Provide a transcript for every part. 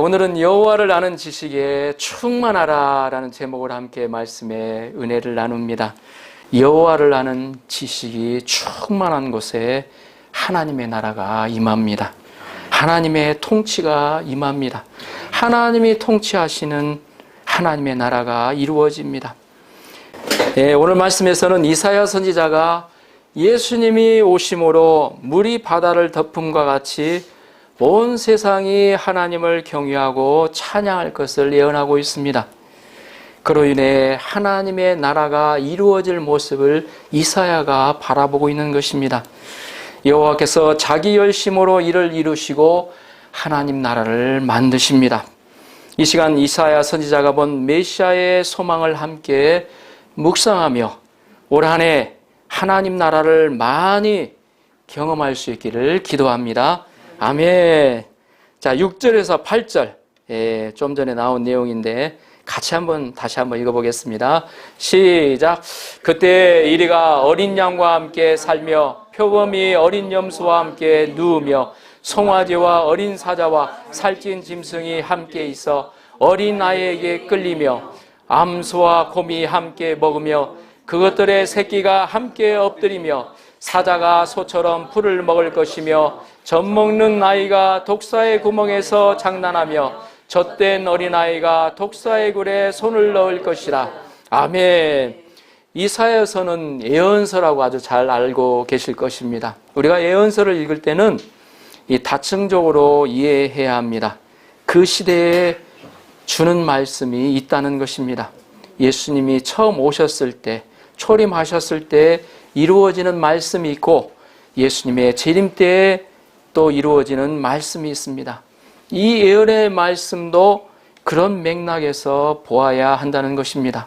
오늘은 여호와를 아는 지식에 충만하라 라는 제목을 함께 말씀의 은혜를 나눕니다. 여호와를 아는 지식이 충만한 곳에 하나님의 나라가 임합니다. 하나님의 통치가 임합니다. 하나님이 통치하시는 하나님의 나라가 이루어집니다. 오늘 말씀에서는 이사야 선지자가 예수님이 오심으로 물이 바다를 덮음과 같이 온 세상이 하나님을 경외하고 찬양할 것을 예언하고 있습니다. 그로 인해 하나님의 나라가 이루어질 모습을 이사야가 바라보고 있는 것입니다. 여호와께서 자기 열심으로 이를 이루시고 하나님 나라를 만드십니다. 이 시간 이사야 선지자가 본 메시아의 소망을 함께 묵상하며 올 한 해 하나님 나라를 많이 경험할 수 있기를 기도합니다. 아멘. 자, 6절에서 8절, 좀 전에 나온 내용인데 다시 한번 읽어보겠습니다. 시작. 그때 이리가 어린 양과 함께 살며 표범이 어린 염소와 함께 누우며 송아지와 어린 사자와 살찐 짐승이 함께 있어 어린 아이에게 끌리며 암소와 곰이 함께 먹으며 그것들의 새끼가 함께 엎드리며 사자가 소처럼 풀을 먹을 것이며 젖 먹는 아이가 독사의 구멍에서 장난하며 젖된 어린아이가 독사의 굴에 손을 넣을 것이라. 아멘. 이사야서는 예언서라고 아주 잘 알고 계실 것입니다. 우리가 예언서를 읽을 때는 이 다층적으로 이해해야 합니다. 그 시대에 주는 말씀이 있다는 것입니다. 예수님이 처음 오셨을 때, 초림하셨을 때 이루어지는 말씀이 있고 예수님의 재림 때에 또 이루어지는 말씀이 있습니다. 이 예언의 말씀도 그런 맥락에서 보아야 한다는 것입니다.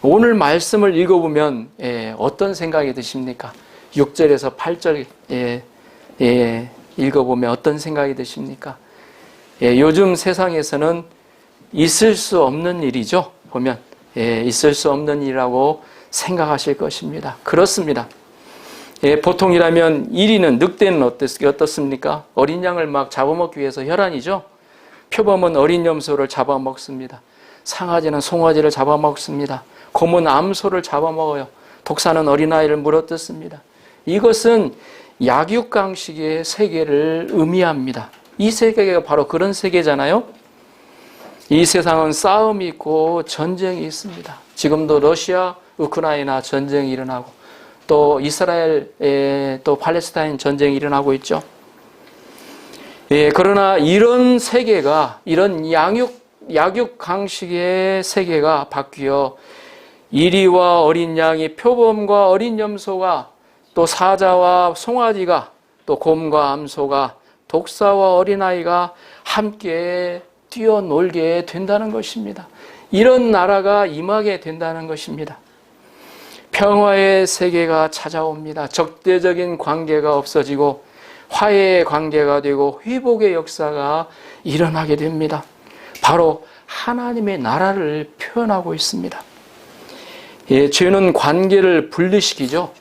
오늘 말씀을 읽어보면 어떤 생각이 드십니까? 6절에서 8절 읽어보면 어떤 생각이 드십니까? 요즘 세상에서는 있을 수 없는 일이죠. 보면 있을 수 없는 일이라고 생각하실 것입니다. 그렇습니다. 보통이라면 1위는 늑대는 어떻습니까? 어린 양을 막 잡아먹기 위해서 혈안이죠. 표범은 어린 염소를 잡아먹습니다. 상아지는 송아지를 잡아먹습니다. 곰은 암소를 잡아먹어요. 독사는 어린아이를 물어뜯습니다. 이것은 약육강식의 세계를 의미합니다. 이 세계가 바로 그런 세계잖아요. 이 세상은 싸움이 있고 전쟁이 있습니다. 지금도 러시아, 우크라이나 전쟁이 일어나고 또 이스라엘, 또 팔레스타인 전쟁이 일어나고 있죠. 그러나 이런 세계가, 이런 약육강식의 세계가 바뀌어 이리와 어린 양이 표범과 어린 염소가 또 사자와 송아지가 또 곰과 암소가 독사와 어린아이가 함께 뛰어놀게 된다는 것입니다. 이런 나라가 임하게 된다는 것입니다. 평화의 세계가 찾아옵니다. 적대적인 관계가 없어지고 화해의 관계가 되고 회복의 역사가 일어나게 됩니다. 바로 하나님의 나라를 표현하고 있습니다. 죄는 관계를 분리시키죠.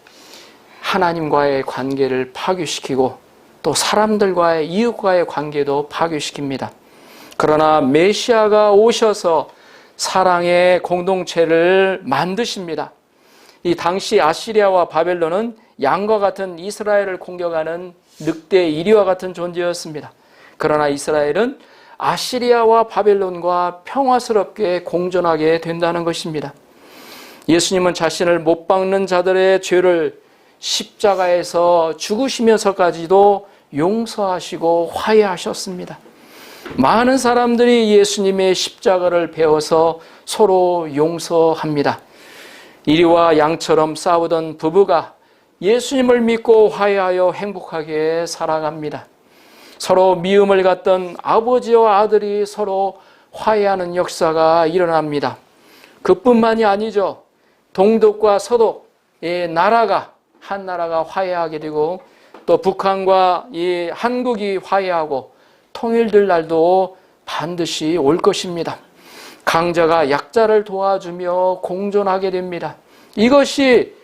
하나님과의 관계를 파괴시키고 또 사람들과의 이웃과의 관계도 파괴시킵니다. 그러나 메시아가 오셔서 사랑의 공동체를 만드십니다. 이 당시 아시리아와 바벨론은 양과 같은 이스라엘을 공격하는 늑대 이리와 같은 존재였습니다. 그러나 이스라엘은 아시리아와 바벨론과 평화스럽게 공존하게 된다는 것입니다. 예수님은 자신을 못 박는 자들의 죄를 십자가에서 죽으시면서까지도 용서하시고 화해하셨습니다. 많은 사람들이 예수님의 십자가를 배워서 서로 용서합니다. 이리와 양처럼 싸우던 부부가 예수님을 믿고 화해하여 행복하게 살아갑니다. 서로 미움을 갖던 아버지와 아들이 서로 화해하는 역사가 일어납니다. 그뿐만이 아니죠. 동독과 서독의 나라가, 한 나라가 화해하게 되고 또 북한과 이 한국이 화해하고 통일될 날도 반드시 올 것입니다. 강자가 약자를 도와주며 공존하게 됩니다. 이것이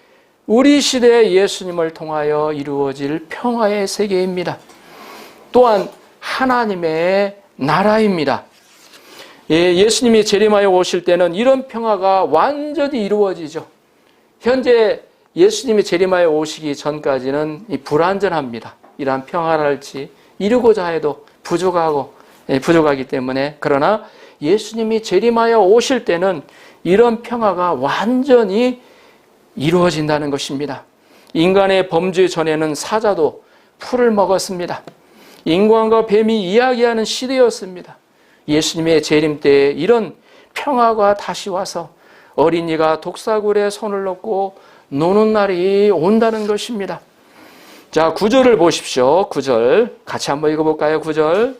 우리 시대의 예수님을 통하여 이루어질 평화의 세계입니다. 또한 하나님의 나라입니다. 예수님이 재림하여 오실 때는 이런 평화가 완전히 이루어지죠. 현재 예수님이 재림하여 오시기 전까지는 불완전합니다. 이러한 평화랄지 이루고자 해도 부족하기 때문에, 그러나 예수님이 재림하여 오실 때는 이런 평화가 완전히 이루어진다는 것입니다. 인간의 범죄 전에는 사자도 풀을 먹었습니다. 인간과 뱀이 이야기하는 시대였습니다. 예수님의 재림 때에 이런 평화가 다시 와서 어린이가 독사굴에 손을 넣고 노는 날이 온다는 것입니다. 자, 9절을 보십시오. 9절 같이 한번 읽어볼까요? 9절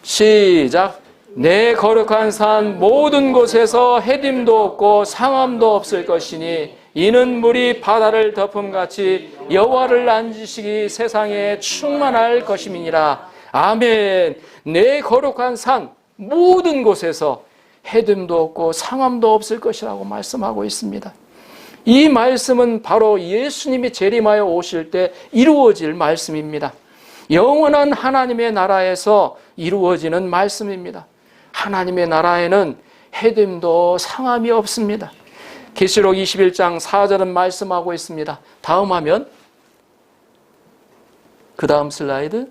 시작. 내 거룩한 산 모든 곳에서 헤딤도 없고 상함도 없을 것이니 이는 물이 바다를 덮음같이 여호와를 앉으시기 세상에 충만할 것임이니라. 아멘. 내 거룩한 산 모든 곳에서 헤딤도 없고 상함도 없을 것이라고 말씀하고 있습니다. 이 말씀은 바로 예수님이 재림하여 오실 때 이루어질 말씀입니다. 영원한 하나님의 나라에서 이루어지는 말씀입니다. 하나님의 나라에는 헤딤도 상함이 없습니다. 계시록 21장 4절은 말씀하고 있습니다. 다음 화면, 그 다음 슬라이드.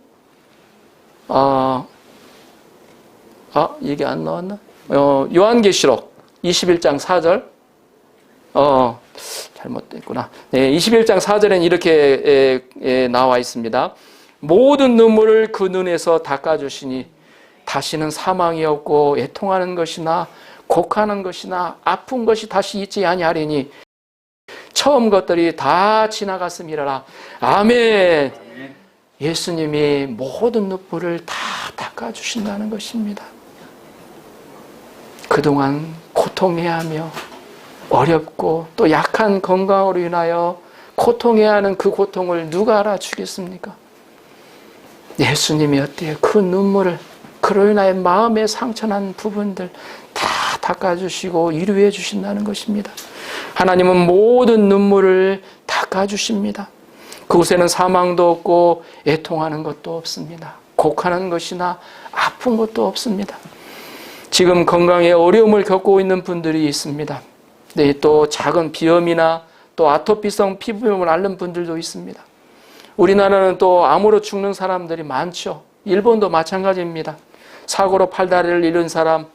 이게 안 나왔나? 요한계시록 21장 4절. 잘못됐구나. 네, 21장 4절에는 이렇게 나와 있습니다. 모든 눈물을 그 눈에서 닦아주시니 다시는 사망이 없고 애통하는 것이나 곡하는 것이나 아픈 것이 다시 있지 아니하리니 처음 것들이 다 지나갔음이라. 아멘. 예수님이 모든 눈물을 다 닦아주신다는 것입니다. 그동안 고통해하며 어렵고 또 약한 건강으로 인하여 고통해야 하는 그 고통을 누가 알아주겠습니까? 예수님이 어때요? 그 눈물을, 그로 인하여 마음에 상처난 부분들 다 닦아주시고 위로해 주신다는 것입니다. 하나님은 모든 눈물을 닦아주십니다. 그곳에는 사망도 없고 애통하는 것도 없습니다. 곡하는 것이나 아픈 것도 없습니다. 지금 건강에 어려움을 겪고 있는 분들이 있습니다. 네, 또 작은 비염이나 또 아토피성 피부염을 앓는 분들도 있습니다. 우리나라는 또 암으로 죽는 사람들이 많죠. 일본도 마찬가지입니다. 사고로 팔다리를 잃은 사람,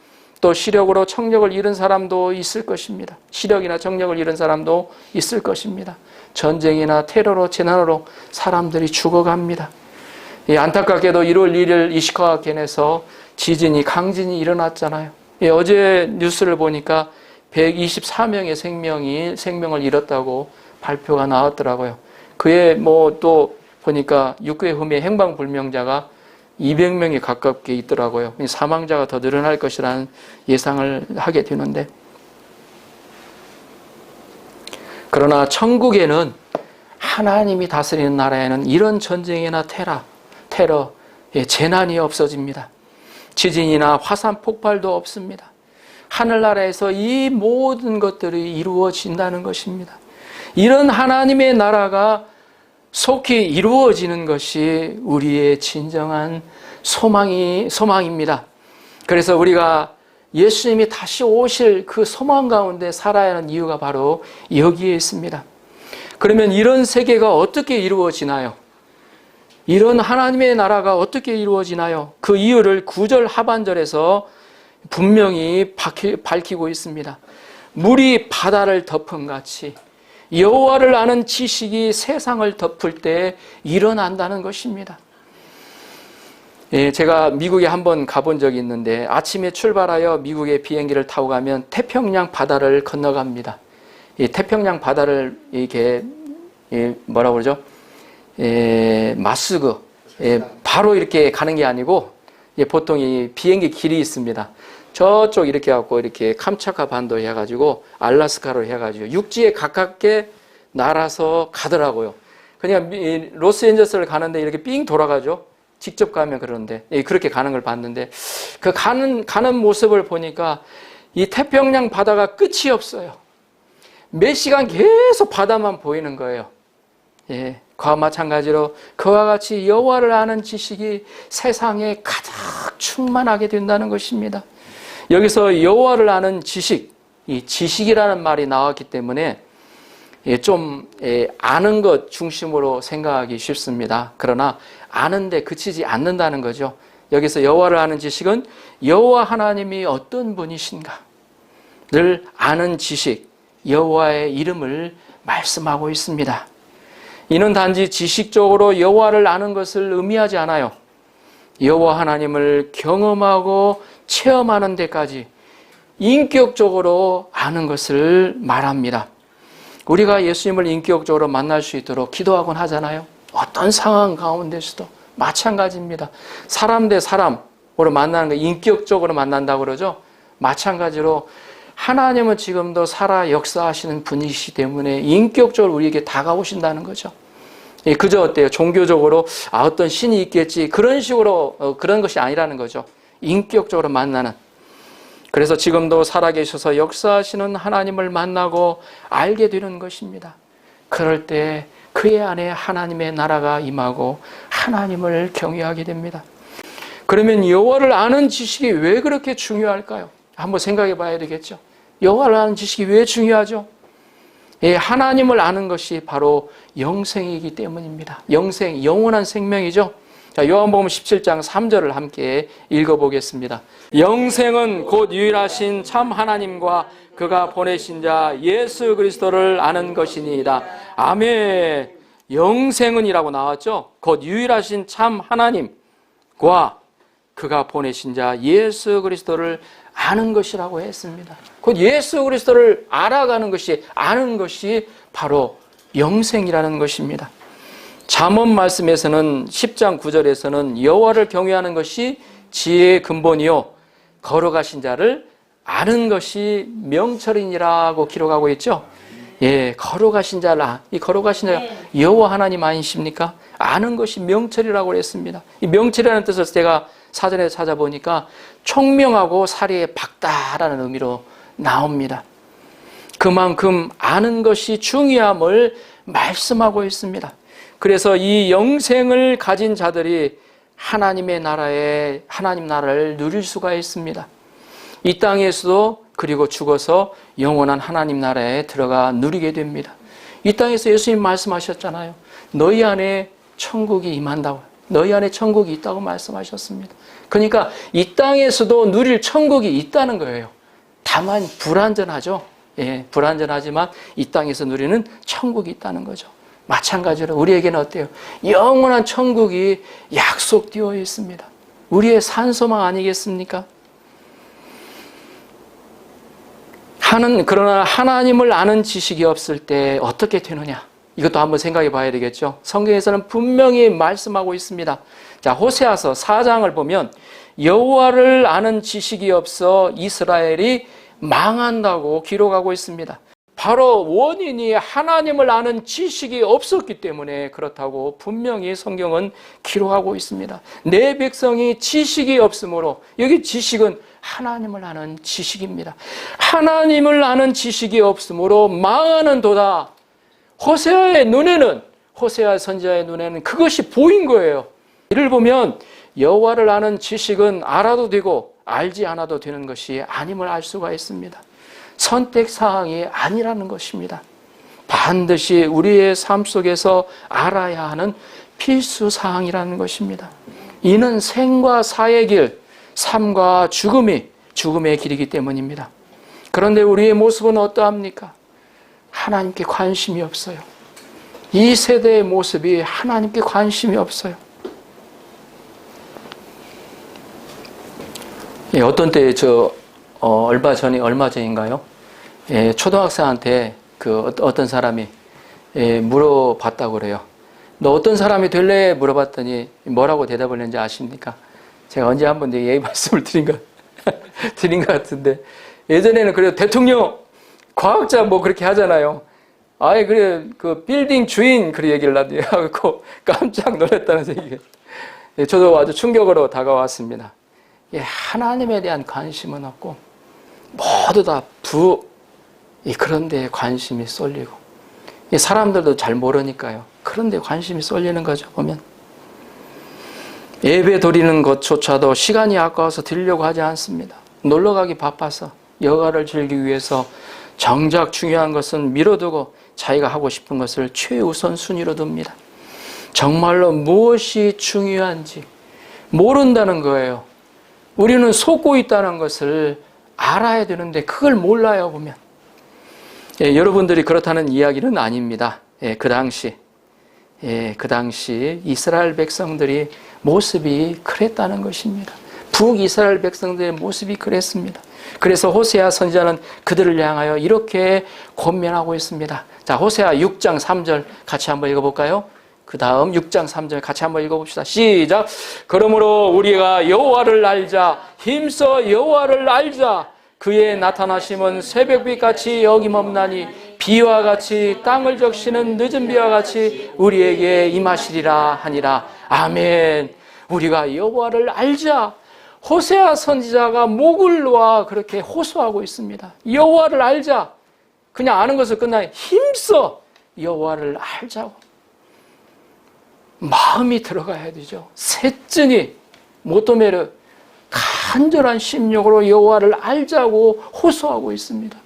또 시력으로 청력을 잃은 사람도 있을 것입니다. 시력이나 청력을 잃은 사람도 있을 것입니다. 전쟁이나 테러로 재난으로 사람들이 죽어갑니다. 안타깝게도 1월 1일 이시카와현에서 강진이 일어났잖아요. 어제 뉴스를 보니까 124명의 생명을 잃었다고 발표가 나왔더라고요. 그에 또 보니까 육해 흠의 행방불명자가 200명이 가깝게 있더라고요. 사망자가 더 늘어날 것이라는 예상을 하게 되는데, 그러나 천국에는 하나님이 다스리는 나라에는 이런 전쟁이나 테러, 재난이 없어집니다. 지진이나 화산 폭발도 없습니다. 하늘나라에서 이 모든 것들이 이루어진다는 것입니다. 이런 하나님의 나라가 속히 이루어지는 것이 우리의 진정한 소망입니다. 그래서 우리가 예수님이 다시 오실 그 소망 가운데 살아야 하는 이유가 바로 여기에 있습니다. 그러면 이런 세계가 어떻게 이루어지나요? 이런 하나님의 나라가 어떻게 이루어지나요? 그 이유를 9절 하반절에서 분명히 밝히고 있습니다. 물이 바다를 덮음같이 여호와를 아는 지식이 세상을 덮을 때 일어난다는 것입니다. 제가 미국에 한번 가본 적이 있는데 아침에 출발하여 미국의 비행기를 타고 가면 태평양 바다를 건너갑니다. 이 태평양 바다를 이렇게 뭐라고 그러죠? 마스그 바로 이렇게 가는 게 아니고 보통 이 비행기 길이 있습니다. 저쪽 이렇게 해갖고 이렇게 캄차카 반도 해가지고 알라스카로 해가지고 육지에 가깝게 날아서 가더라고요. 그냥 로스앤젤레스를 가는데 이렇게 삥 돌아가죠. 직접 가면 그러는데 그렇게 가는 걸 봤는데 그 가는 모습을 보니까 이 태평양 바다가 끝이 없어요. 몇 시간 계속 바다만 보이는 거예요. 그와 마찬가지로 그와 같이 여호와를 아는 지식이 세상에 가득 충만하게 된다는 것입니다. 여기서 여호와를 아는 지식, 이 지식이라는 말이 나왔기 때문에 좀 아는 것 중심으로 생각하기 쉽습니다. 그러나 아는데 그치지 않는다는 거죠. 여기서 여호와를 아는 지식은 여호와 하나님이 어떤 분이신가 를 아는 지식, 여호와의 이름을 말씀하고 있습니다. 이는 단지 지식적으로 여호와를 아는 것을 의미하지 않아요. 여호와 하나님을 경험하고 체험하는 데까지 인격적으로 아는 것을 말합니다. 우리가 예수님을 인격적으로 만날 수 있도록 기도하곤 하잖아요. 어떤 상황 가운데서도 마찬가지입니다. 사람 대 사람으로 만나는 거, 인격적으로 만난다고 그러죠. 마찬가지로 하나님은 지금도 살아 역사하시는 분이시기 때문에 인격적으로 우리에게 다가오신다는 거죠. 그저 어때요? 종교적으로 어떤 신이 있겠지 그런 식으로 그런 것이 아니라는 거죠. 인격적으로 만나는. 그래서 지금도 살아계셔서 역사하시는 하나님을 만나고 알게 되는 것입니다. 그럴 때 그의 안에 하나님의 나라가 임하고 하나님을 경외하게 됩니다. 그러면 여호와를 아는 지식이 왜 그렇게 중요할까요? 한번 생각해 봐야 되겠죠. 여호와를 아는 지식이 왜 중요하죠? 하나님을 아는 것이 바로 영생이기 때문입니다. 영생, 영원한 생명이죠. 자, 요한복음 17장 3절을 함께 읽어보겠습니다. 영생은 곧 유일하신 참 하나님과 그가 보내신 자 예수 그리스도를 아는 것이니이다. 아멘. 영생은이라고 나왔죠. 곧 유일하신 참 하나님과 그가 보내신 자 예수 그리스도를 아는 것이라고 했습니다. 곧 예수 그리스도를 알아가는 것이, 아는 것이 바로 영생이라는 것입니다. 잠언 말씀에서는 10장 9절에서는 여호와를 경외하는 것이 지혜의 근본이요 거룩하신 자를 아는 것이 명철이니라고 기록하고 있죠. 거룩하신 자를 이 거룩하신 자가 여호와 하나님 아니십니까? 아는 것이 명철이라고 했습니다. 이 명철이라는 뜻을 제가 사전에 찾아보니까 총명하고 사리에 박다라는 의미로 나옵니다. 그만큼 아는 것이 중요함을 말씀하고 있습니다. 그래서 이 영생을 가진 자들이 하나님의 나라에, 하나님 나라를 누릴 수가 있습니다. 이 땅에서도 그리고 죽어서 영원한 하나님 나라에 들어가 누리게 됩니다. 이 땅에서 예수님 말씀하셨잖아요. 너희 안에 천국이 임한다고. 너희 안에 천국이 있다고 말씀하셨습니다. 그러니까 이 땅에서도 누릴 천국이 있다는 거예요. 다만 불완전하죠. 불완전하지만 이 땅에서 누리는 천국이 있다는 거죠. 마찬가지로 우리에게는 어때요? 영원한 천국이 약속되어 있습니다. 우리의 산소망 아니겠습니까? 그러나 하나님을 아는 지식이 없을 때 어떻게 되느냐? 이것도 한번 생각해 봐야 되겠죠. 성경에서는 분명히 말씀하고 있습니다. 자, 호세아서 4장을 보면 여호와를 아는 지식이 없어 이스라엘이 망한다고 기록하고 있습니다. 바로 원인이 하나님을 아는 지식이 없었기 때문에 그렇다고 분명히 성경은 기록하고 있습니다. 내 백성이 지식이 없으므로, 여기 지식은 하나님을 아는 지식입니다. 하나님을 아는 지식이 없으므로 망하는 도다. 호세아 선지자의 눈에는 그것이 보인 거예요. 이를 보면 여호와를 아는 지식은 알아도 되고 알지 않아도 되는 것이 아님을 알 수가 있습니다. 선택사항이 아니라는 것입니다. 반드시 우리의 삶 속에서 알아야 하는 필수사항이라는 것입니다. 이는 생과 사의 길, 삶과 죽음의 길이기 때문입니다. 그런데 우리의 모습은 어떠합니까? 하나님께 관심이 없어요. 이 세대의 모습이 하나님께 관심이 없어요. 어떤 때 얼마 전인가요? 초등학생한테 어떤 사람이 물어봤다고 그래요. 너 어떤 사람이 될래? 물어봤더니 뭐라고 대답을 했는지 아십니까? 제가 언제 한번 예의 말씀을 드린 것 같은데, 예전에는 그래도 대통령, 과학자 그렇게 하잖아요. 아예 그래, 빌딩 주인, 그런 얘기를 하고 깜짝 놀랐다는 얘기예요. 저도 아주 충격으로 다가왔습니다. 하나님에 대한 관심은 없고, 모두 다 그런 데에 관심이 쏠리고, 사람들도 잘 모르니까요. 그런 데 관심이 쏠리는 거죠, 보면. 예배 드리는 것조차도 시간이 아까워서 드리려고 하지 않습니다. 놀러 가기 바빠서 여가를 즐기기 위해서 정작 중요한 것은 미뤄두고 자기가 하고 싶은 것을 최우선 순위로 둡니다. 정말로 무엇이 중요한지 모른다는 거예요. 우리는 속고 있다는 것을 알아야 되는데 그걸 몰라요, 보면. 여러분들이 그렇다는 이야기는 아닙니다. 그 당시 이스라엘 백성들이 모습이 그랬다는 것입니다. 북이스라엘 백성들의 모습이 그랬습니다. 그래서 호세아 선지자는 그들을 향하여 이렇게 권면하고 있습니다. 자, 호세아 6장 3절 같이 한번 읽어볼까요? 그 다음 6장 3절 같이 한번 읽어봅시다. 시작. 그러므로 우리가 여호와를 알자. 힘써 여호와를 알자. 그의 나타나심은 새벽빛같이 여김없나니 비와 같이 땅을 적시는 늦은 비와 같이 우리에게 임하시리라 하니라. 아멘. 우리가 여호와를 알자. 호세아 선지자가 목을 놓아 그렇게 호소하고 있습니다. 여호와를 알자. 그냥 아는 것을 끝나니 힘써 여호와를 알자고. 마음이 들어가야 되죠. 세증이 모토메르 간절한 심령으로 여호와를 알자고 호소하고 있습니다.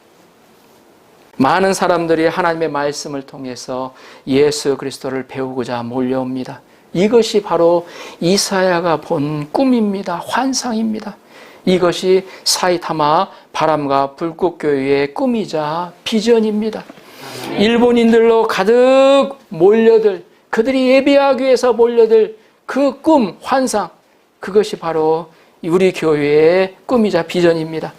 많은 사람들이 하나님의 말씀을 통해서 예수 그리스도를 배우고자 몰려옵니다. 이것이 바로 이사야가 본 꿈입니다. 환상입니다. 이것이 사이타마 바람과 불꽃교회의 꿈이자 비전입니다. 일본인들로 가득 몰려들, 그들이 예배하기 위해서 몰려들 그 꿈, 환상, 그것이 바로 우리 교회의 꿈이자 비전입니다.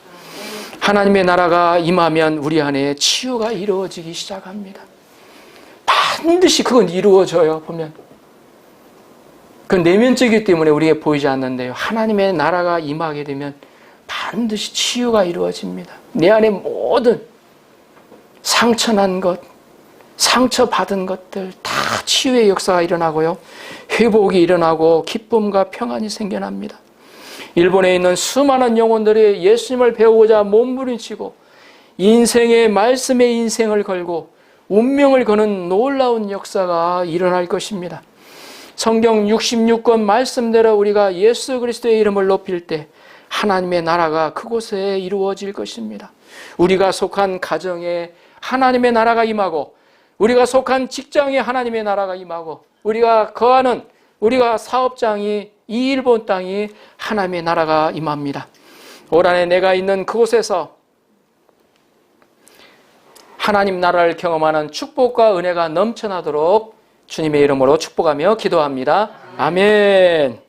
하나님의 나라가 임하면 우리 안에 치유가 이루어지기 시작합니다. 반드시 그건 이루어져요, 보면. 그건 내면적이기 때문에 우리에게 보이지 않는데요. 하나님의 나라가 임하게 되면 반드시 치유가 이루어집니다. 내 안에 모든 상처난 것, 상처받은 것들 다 치유의 역사가 일어나고요. 회복이 일어나고 기쁨과 평안이 생겨납니다. 일본에 있는 수많은 영혼들이 예수님을 배우고자 몸부림치고 인생의 말씀의 인생을 걸고 운명을 거는 놀라운 역사가 일어날 것입니다. 성경 66권 말씀대로 우리가 예수 그리스도의 이름을 높일 때 하나님의 나라가 그곳에 이루어질 것입니다. 우리가 속한 가정에 하나님의 나라가 임하고 우리가 속한 직장에 하나님의 나라가 임하고 우리가 거하는 우리가 사업장이 이 일본 땅이 하나님의 나라가 임합니다. 올 한해 내가 있는 그곳에서 하나님 나라를 경험하는 축복과 은혜가 넘쳐나도록 주님의 이름으로 축복하며 기도합니다. 아멘.